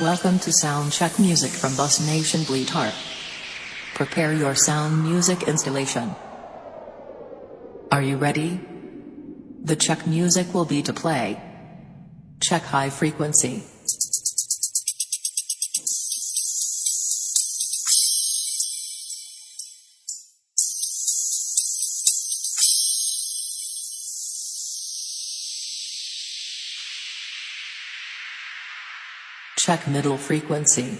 Welcome to Soundcheck Music from Bus Nation Bleedheart. Prepare your sound music installation. Are you ready? The check music will be to play. Check high frequency. Check middle frequency.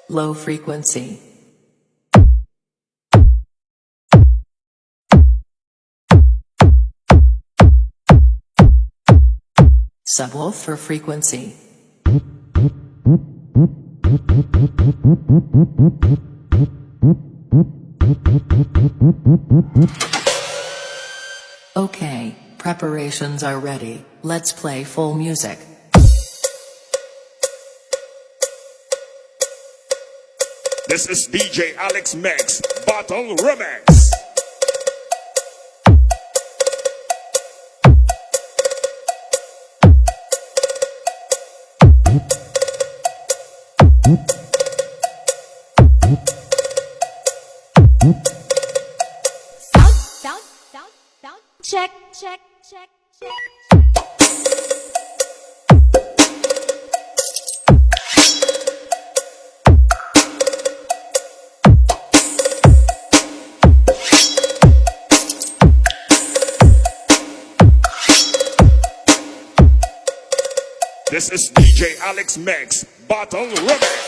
Low frequency. Subwoofer frequency. Okay, preparations are ready. Let's play full music. This is DJ Alex Mix Battle Remix. Sound, check. This is DJ Alex Mix Battle Remix.